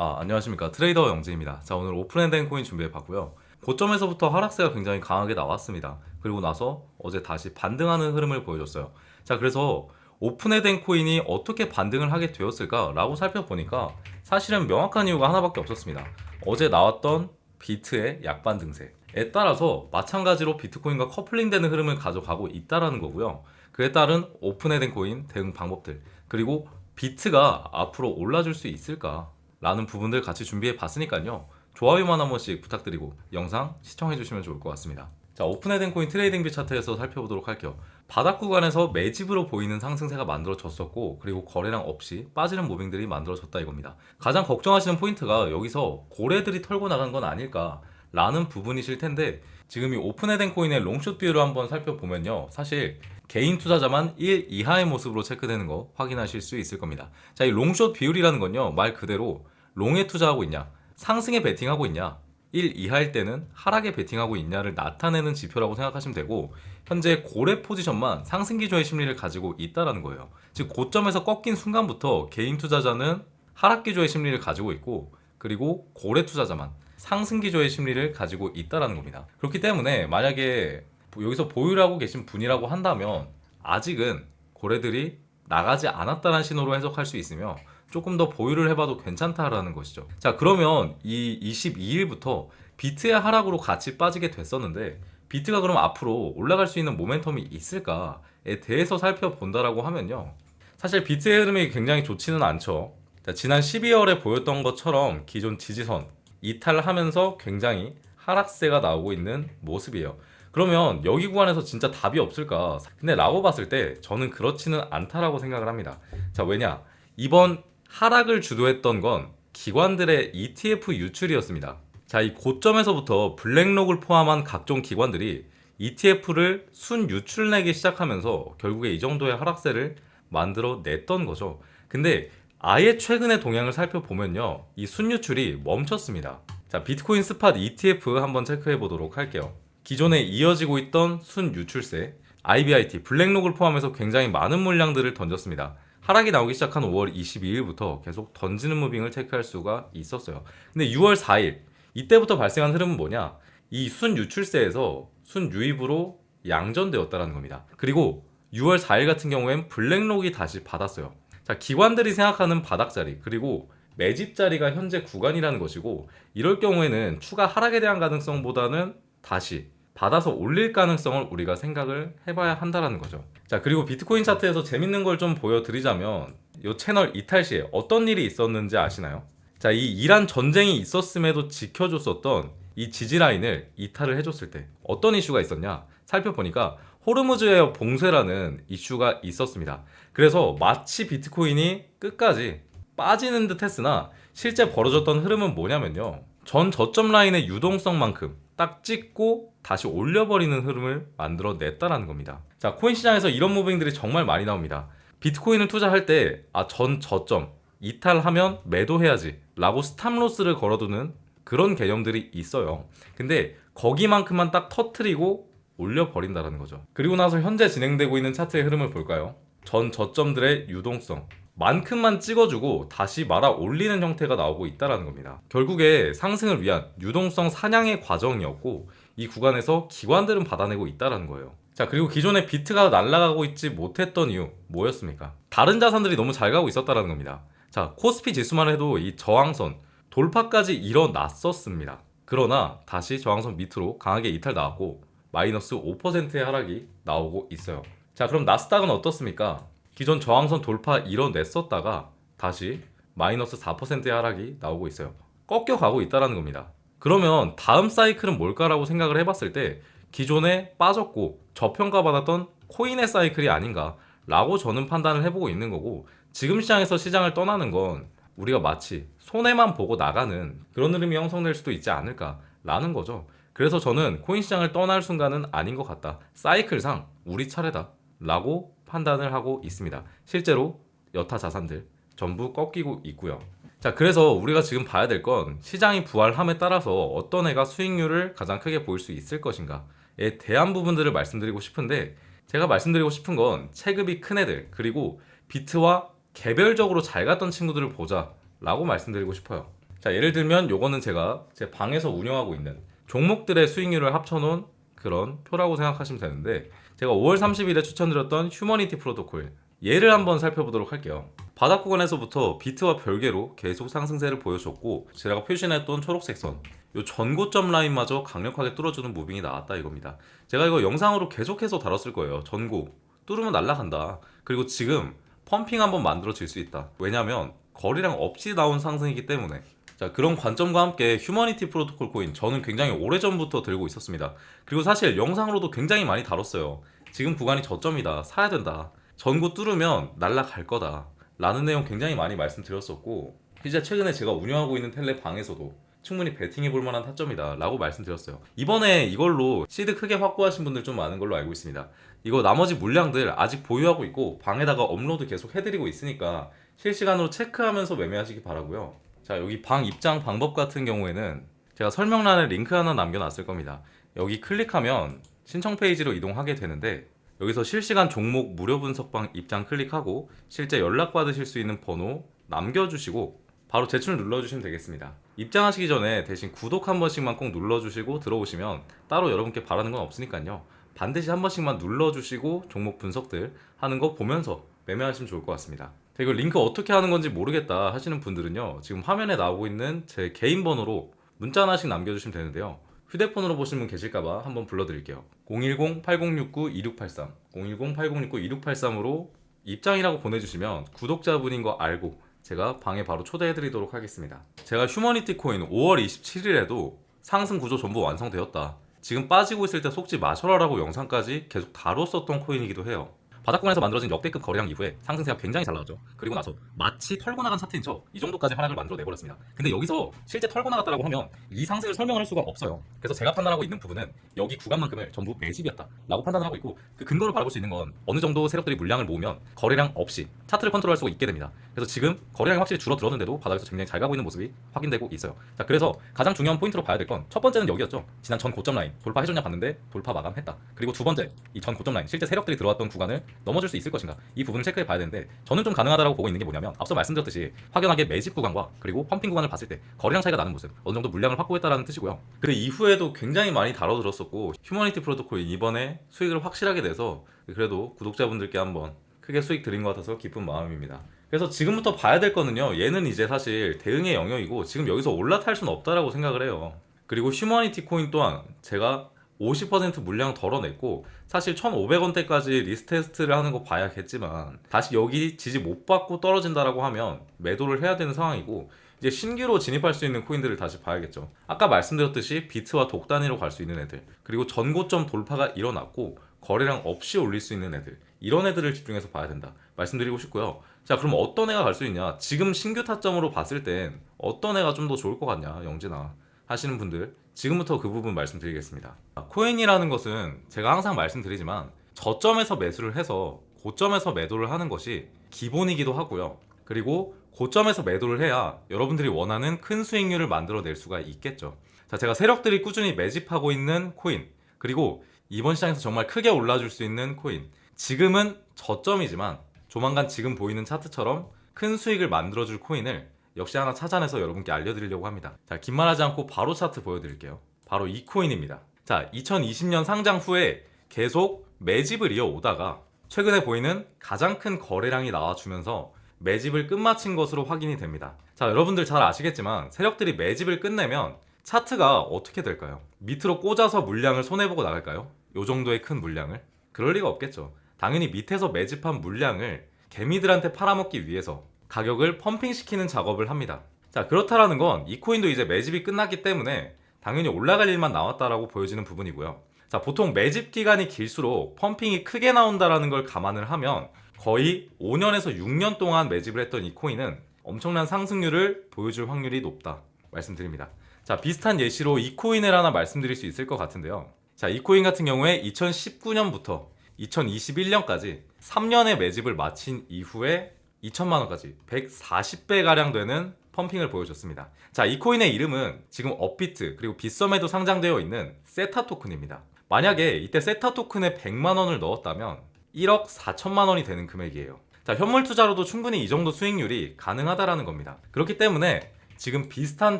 안녕하십니까. 트레이더 영재입니다. 자, 오늘 오픈엔드 코인 준비해 봤고요. 고점에서부터 하락세가 굉장히 강하게 나왔습니다. 그리고 나서 어제 다시 반등하는 흐름을 보여줬어요. 자, 그래서 오픈엔드 코인이 어떻게 반등을 하게 되었을까라고 살펴보니까 사실은 명확한 이유가 하나밖에 없었습니다. 어제 나왔던 비트의 약반등세에 따라서 마찬가지로 비트코인과 커플링되는 흐름을 가져가고 있다라는 거고요. 그에 따른 오픈엔드 코인 대응 방법들, 그리고 비트가 앞으로 올라줄 수 있을까? 라는 부분들 같이 준비해 봤으니까요. 좋아요만 한 번씩 부탁드리고 영상 시청해 주시면 좋을 것 같습니다. 자, 오픈엔드 코인 트레이딩 뷰 차트에서 살펴보도록 할게요. 바닥 구간에서 매집으로 보이는 상승세가 만들어졌었고, 그리고 거래량 없이 빠지는 무빙들이 만들어졌다 이겁니다. 가장 걱정하시는 포인트가 여기서 고래들이 털고 나간 건 아닐까 라는 부분이실 텐데, 지금 이 오픈엔드 코인의 롱숏 뷰를 한번 살펴보면요, 사실 개인 투자자만 1 이하의 모습으로 체크되는 거 확인하실 수 있을 겁니다. 자, 이 롱숏 비율이라는 건요, 말 그대로 롱에 투자하고 있냐, 상승에 베팅하고 있냐, 1 이하일 때는 하락에 베팅하고 있냐를 나타내는 지표라고 생각하시면 되고, 현재 고래 포지션만 상승 기조의 심리를 가지고 있다라는 거예요. 즉 고점에서 꺾인 순간부터 개인 투자자는 하락 기조의 심리를 가지고 있고, 그리고 고래 투자자만 상승 기조의 심리를 가지고 있다라는 겁니다. 그렇기 때문에 만약에 여기서 보유를 하고 계신 분이라고 한다면 아직은 고래들이 나가지 않았다는 신호로 해석할 수 있으며, 조금 더 보유를 해봐도 괜찮다라는 것이죠. 자, 그러면 이 22일부터 비트의 하락으로 같이 빠지게 됐었는데, 비트가 그럼 앞으로 올라갈 수 있는 모멘텀이 있을까에 대해서 살펴본다라고 하면요, 사실 비트의 흐름이 굉장히 좋지는 않죠. 자, 지난 12월에 보였던 것처럼 기존 지지선 이탈하면서 굉장히 하락세가 나오고 있는 모습이에요. 그러면 여기 구간에서 진짜 답이 없을까? 근데 라고 봤을 때 저는 그렇지는 않다라고 생각을 합니다. 자, 왜냐? 이번 하락을 주도했던 건 기관들의 ETF 유출이었습니다. 자, 이 고점에서부터 블랙록을 포함한 각종 기관들이 ETF를 순 유출내기 시작하면서 결국에 이 정도의 하락세를 만들어 냈던 거죠. 근데 아예 최근의 동향을 살펴보면요, 이 순유출이 멈췄습니다. 자, 비트코인 스팟 ETF 한번 체크해 보도록 할게요. 기존에 이어지고 있던 순유출세 IBIT 블랙록을 포함해서 굉장히 많은 물량들을 던졌습니다. 하락이 나오기 시작한 5월 22일부터 계속 던지는 무빙을 체크할 수가 있었어요. 근데 6월 4일 이때부터 발생한 흐름은 뭐냐? 이 순유출세에서 순유입으로 양전되었다는 겁니다. 그리고 6월 4일 같은 경우엔 블랙록이 다시 받았어요. 자, 기관들이 생각하는 바닥자리, 그리고 매집자리가 현재 구간이라는 것이고, 이럴 경우에는 추가 하락에 대한 가능성보다는 다시 받아서 올릴 가능성을 우리가 생각을 해봐야 한다는 거죠. 자, 그리고 비트코인 차트에서 재밌는 걸 좀 보여드리자면, 이 채널 이탈 시에 어떤 일이 있었는지 아시나요? 자, 이 이란 전쟁이 있었음에도 지켜줬었던 이 지지라인을 이탈을 해줬을 때 어떤 이슈가 있었냐? 살펴보니까 호르무즈의 봉쇄라는 이슈가 있었습니다. 그래서 마치 비트코인이 끝까지 빠지는 듯 했으나 실제 벌어졌던 흐름은 뭐냐면요, 전 저점 라인의 유동성만큼 딱 찍고 다시 올려버리는 흐름을 만들어냈다는 겁니다. 자, 코인 시장에서 이런 무빙들이 정말 많이 나옵니다. 비트코인을 투자할 때 전 저점 이탈하면 매도해야지 라고 스탑로스를 걸어두는 그런 개념들이 있어요. 근데 거기만큼만 딱 터트리고 올려버린다는 거죠. 그리고 나서 현재 진행되고 있는 차트의 흐름을 볼까요? 전 저점들의 유동성 만큼만 찍어주고 다시 말아 올리는 형태가 나오고 있다는 겁니다. 결국에 상승을 위한 유동성 사냥의 과정이었고, 이 구간에서 기관들은 받아내고 있다는 거예요. 자, 그리고 기존에 비트가 날아가고 있지 못했던 이유 뭐였습니까? 다른 자산들이 너무 잘 가고 있었다는 겁니다. 자, 코스피 지수만 해도 이 저항선 돌파까지 일어났었습니다. 그러나 다시 저항선 밑으로 강하게 이탈 나왔고 마이너스 5%의 하락이 나오고 있어요. 자, 그럼 나스닥은 어떻습니까? 기존 저항선 돌파 이뤄냈었다가 다시 마이너스 4%의 하락이 나오고 있어요. 꺾여가고 있다는 겁니다. 그러면 다음 사이클은 뭘까라고 생각을 해봤을 때 기존에 빠졌고 저평가받았던 코인의 사이클이 아닌가 라고 저는 판단을 해보고 있는 거고, 지금 시장에서 시장을 떠나는 건 우리가 마치 손해만 보고 나가는 그런 흐름이 형성될 수도 있지 않을까 라는 거죠. 그래서 저는 코인 시장을 떠날 순간은 아닌 것 같다, 사이클상 우리 차례다 라고 판단을 하고 있습니다. 실제로 여타 자산들 전부 꺾이고 있고요. 자, 그래서 우리가 지금 봐야 될 건 시장이 부활함에 따라서 어떤 애가 수익률을 가장 크게 보일 수 있을 것인가에 대한 부분들을 말씀드리고 싶은데, 제가 말씀드리고 싶은 건 체급이 큰 애들, 그리고 비트와 개별적으로 잘 갔던 친구들을 보자 라고 말씀드리고 싶어요. 자, 예를 들면 요거는 제가 제 방에서 운영하고 있는 종목들의 수익률을 합쳐놓은 그런 표라고 생각하시면 되는데, 제가 5월 30일에 추천드렸던 휴머니티 프로토콜 얘를 한번 살펴보도록 할게요. 바닥 구간에서부터 비트와 별개로 계속 상승세를 보여줬고, 제가 표시했던 초록색 선, 요 전고점 라인마저 강력하게 뚫어주는 무빙이 나왔다 이겁니다. 제가 이거 영상으로 계속해서 다뤘을 거예요. 전고 뚫으면 날아간다. 그리고 지금 펌핑 한번 만들어질 수 있다. 왜냐면 거리량 없이 나온 상승이기 때문에. 자, 그런 관점과 함께 휴머니티 프로토콜 코인 저는 굉장히 오래전부터 들고 있었습니다. 그리고 사실 영상으로도 굉장히 많이 다뤘어요. 지금 구간이 저점이다, 사야 된다, 전고 뚫으면 날아갈 거다 라는 내용 굉장히 많이 말씀드렸었고, 실제 최근에 제가 운영하고 있는 텔레 방에서도 충분히 베팅해 볼 만한 타점이다 라고 말씀드렸어요. 이번에 이걸로 시드 크게 확보하신 분들 좀 많은 걸로 알고 있습니다. 이거 나머지 물량들 아직 보유하고 있고 방에다가 업로드 계속 해드리고 있으니까 실시간으로 체크하면서 매매하시기 바라고요. 자, 여기 방 입장 방법 같은 경우에는 제가 설명란에 링크 하나 남겨놨을 겁니다. 여기 클릭하면 신청 페이지로 이동하게 되는데, 여기서 실시간 종목 무료 분석방 입장 클릭하고 실제 연락 받으실 수 있는 번호 남겨주시고 바로 제출 눌러주시면 되겠습니다. 입장하시기 전에 대신 구독 한 번씩만 꼭 눌러주시고 들어오시면 따로 여러분께 바라는 건 없으니까요. 반드시 한 번씩만 눌러주시고 종목 분석들 하는 거 보면서 매매하시면 좋을 것 같습니다. 이거 링크 어떻게 하는 건지 모르겠다 하시는 분들은요, 지금 화면에 나오고 있는 제 개인 번호로 문자 하나씩 남겨주시면 되는데요. 휴대폰으로 보시는 분 계실까봐 한번 불러드릴게요. 010-8069-2683 010-8069-2683으로 입장이라고 보내주시면 구독자분인 거 알고 제가 방에 바로 초대해드리도록 하겠습니다. 제가 휴머니티 코인 5월 27일에도 상승 구조 전부 완성되었다, 지금 빠지고 있을 때 속지 마셔라 라고 영상까지 계속 다뤘었던 코인이기도 해요. 바닥권에서 만들어진 역대급 거래량 이후에 상승세가 굉장히 잘 나왔죠. 그리고 나서 마치 털고 나간 차트인 척 이 정도까지 하락을 만들어내버렸습니다. 근데 여기서 실제 털고 나갔다고 하면 이 상승을 설명을 할 수가 없어요. 그래서 제가 판단하고 있는 부분은 여기 구간만큼을 전부 매집이었다 라고 판단을 하고 있고, 그 근거를 바라볼 수 있는 건 어느 정도 세력들이 물량을 모으면 거래량 없이 차트를 컨트롤할 수가 있게 됩니다. 그래서 지금 거래량이 확실히 줄어들었는데도 바닥에서 굉장히 잘 가고 있는 모습이 확인되고 있어요. 자, 그래서 가장 중요한 포인트로 봐야 될 건 첫 번째는 여기였죠. 지난 전 고점 라인 돌파해줬냐 봤는데 돌파 마감했다. 그리고 두 번째, 이 전 고점 라인 실제 세력들이 들어왔던 구간을 넘어질 수 있을 것인가, 이 부분을 체크해 봐야 되는데, 저는 좀 가능하다라고 보고 있는 게 뭐냐면, 앞서 말씀드렸듯이 확연하게 매집 구간과 그리고 펌핑 구간을 봤을 때 거래량 차이가 나는 모습, 어느 정도 물량을 확보했다라는 뜻이고요. 그 이후에도 굉장히 많이 다뤄들었었고, 휴머니티 프로토콜 이번에 수익을 확실하게 내서 그래도 구독자분들께 한번 크게 수익 드린 것 같아서 기쁜 마음입니다. 그래서 지금부터 봐야 될 거는요, 얘는 이제 사실 대응의 영역이고 지금 여기서 올라탈 수는 없다라고 생각을 해요. 그리고 휴머니티 코인 또한 제가 50% 물량 덜어냈고, 사실 1,500원대까지 리스트 테스트를 하는 거 봐야겠지만 다시 여기 지지 못 받고 떨어진다라고 하면 매도를 해야 되는 상황이고, 이제 신규로 진입할 수 있는 코인들을 다시 봐야겠죠. 아까 말씀드렸듯이 비트와 독단위로 갈 수 있는 애들, 그리고 전고점 돌파가 일어났고 거래량 없이 올릴 수 있는 애들, 이런 애들을 집중해서 봐야 된다 말씀드리고 싶고요. 자, 그럼 어떤 애가 갈 수 있냐, 지금 신규 타점으로 봤을 땐 어떤 애가 좀 더 좋을 것 같냐 영진아 하시는 분들, 지금부터 그 부분 말씀드리겠습니다. 코인이라는 것은 제가 항상 말씀드리지만 저점에서 매수를 해서 고점에서 매도를 하는 것이 기본이기도 하고요. 그리고 고점에서 매도를 해야 여러분들이 원하는 큰 수익률을 만들어낼 수가 있겠죠. 자, 제가 세력들이 꾸준히 매집하고 있는 코인, 그리고 이번 시장에서 정말 크게 올라줄 수 있는 코인, 지금은 저점이지만 조만간 지금 보이는 차트처럼 큰 수익을 만들어줄 코인을 역시 하나 찾아내서 여러분께 알려드리려고 합니다. 자, 긴 말하지 않고 바로 차트 보여드릴게요. 바로 이 코인입니다. 자, 2020년 상장 후에 계속 매집을 이어오다가 최근에 보이는 가장 큰 거래량이 나와주면서 매집을 끝마친 것으로 확인이 됩니다. 자, 여러분들 잘 아시겠지만 세력들이 매집을 끝내면 차트가 어떻게 될까요? 밑으로 꽂아서 물량을 손해보고 나갈까요? 요 정도의 큰 물량을? 그럴 리가 없겠죠. 당연히 밑에서 매집한 물량을 개미들한테 팔아먹기 위해서 가격을 펌핑시키는 작업을 합니다. 자, 그렇다라는 건 이 코인도 이제 매집이 끝났기 때문에 당연히 올라갈 일만 나왔다라고 보여지는 부분이고요. 자, 보통 매집 기간이 길수록 펌핑이 크게 나온다라는 걸 감안을 하면 거의 5년에서 6년 동안 매집을 했던 이 코인은 엄청난 상승률을 보여줄 확률이 높다 말씀드립니다. 자, 비슷한 예시로 이 코인을 하나 말씀드릴 수 있을 것 같은데요. 자, 이 코인 같은 경우에 2019년부터 2021년까지 3년의 매집을 마친 이후에 2천만 원까지 140배 가량 되는 펌핑을 보여줬습니다. 자, 이 코인의 이름은 지금 업비트 그리고 빗썸에도 상장되어 있는 세타 토큰입니다. 만약에 이때 세타 토큰에 100만 원을 넣었다면 1억 4천만 원이 되는 금액이에요. 자, 현물 투자로도 충분히 이 정도 수익률이 가능하다라는 겁니다. 그렇기 때문에 지금 비슷한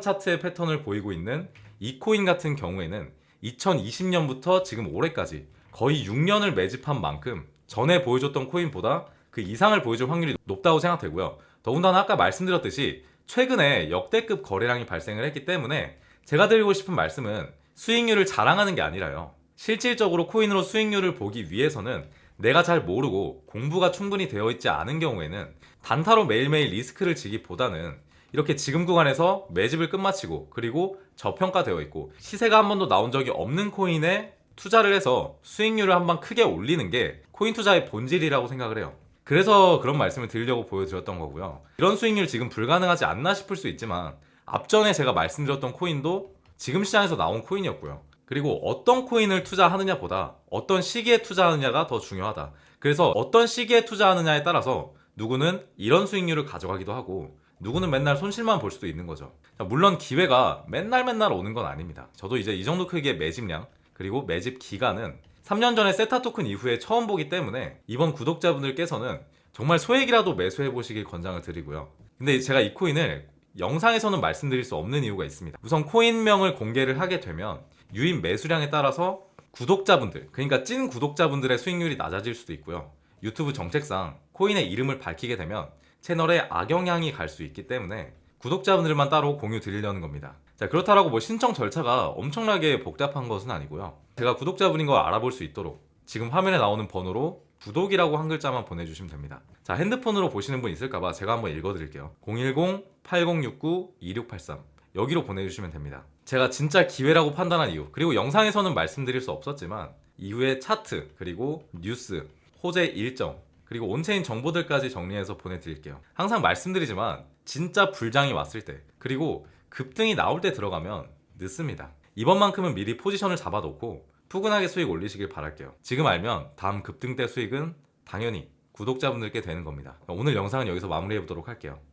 차트의 패턴을 보이고 있는 이 코인 같은 경우에는 2020년부터 지금 올해까지 거의 6년을 매집한 만큼 전에 보여줬던 코인보다 그 이상을 보여줄 확률이 높다고 생각되고요. 더군다나 아까 말씀드렸듯이 최근에 역대급 거래량이 발생을 했기 때문에 제가 드리고 싶은 말씀은 수익률을 자랑하는 게 아니라요. 실질적으로 코인으로 수익률을 보기 위해서는 내가 잘 모르고 공부가 충분히 되어 있지 않은 경우에는 단타로 매일매일 리스크를 지기보다는 이렇게 지금 구간에서 매집을 끝마치고 그리고 저평가되어 있고 시세가 한 번도 나온 적이 없는 코인에 투자를 해서 수익률을 한번 크게 올리는 게 코인 투자의 본질이라고 생각을 해요. 그래서 그런 말씀을 드리려고 보여드렸던 거고요. 이런 수익률 지금 불가능하지 않나 싶을 수 있지만 앞전에 제가 말씀드렸던 코인도 지금 시장에서 나온 코인이었고요. 그리고 어떤 코인을 투자하느냐보다 어떤 시기에 투자하느냐가 더 중요하다. 그래서 어떤 시기에 투자하느냐에 따라서 누구는 이런 수익률을 가져가기도 하고 누구는 맨날 손실만 볼 수도 있는 거죠. 물론 기회가 맨날 오는 건 아닙니다. 저도 이제 이 정도 크기의 매집량 그리고 매집 기간은 3년 전에 세타 토큰 이후에 처음 보기 때문에 이번 구독자분들께서는 정말 소액이라도 매수해 보시길 권장을 드리고요. 근데 제가 이 코인을 영상에서는 말씀드릴 수 없는 이유가 있습니다. 우선 코인명을 공개를 하게 되면 유입 매수량에 따라서 구독자분들, 그러니까 찐 구독자분들의 수익률이 낮아질 수도 있고요. 유튜브 정책상 코인의 이름을 밝히게 되면 채널에 악영향이 갈 수 있기 때문에 구독자분들만 따로 공유 드리려는 겁니다. 자, 그렇다라고 뭐 신청 절차가 엄청나게 복잡한 것은 아니고요. 제가 구독자분인 걸 알아볼 수 있도록 지금 화면에 나오는 번호로 구독이라고 한 글자만 보내주시면 됩니다. 자, 핸드폰으로 보시는 분 있을까봐 제가 한번 읽어드릴게요. 010-8069-2683 여기로 보내주시면 됩니다. 제가 진짜 기회라고 판단한 이유, 그리고 영상에서는 말씀드릴 수 없었지만 이후에 차트, 그리고 뉴스, 호재 일정, 그리고 온체인 정보들까지 정리해서 보내드릴게요. 항상 말씀드리지만 진짜 불장이 왔을 때, 그리고 급등이 나올 때 들어가면 늦습니다. 이번만큼은 미리 포지션을 잡아놓고 푸근하게 수익 올리시길 바랄게요. 지금 알면 다음 급등 때 수익은 당연히 구독자분들께 되는 겁니다. 오늘 영상은 여기서 마무리해보도록 할게요.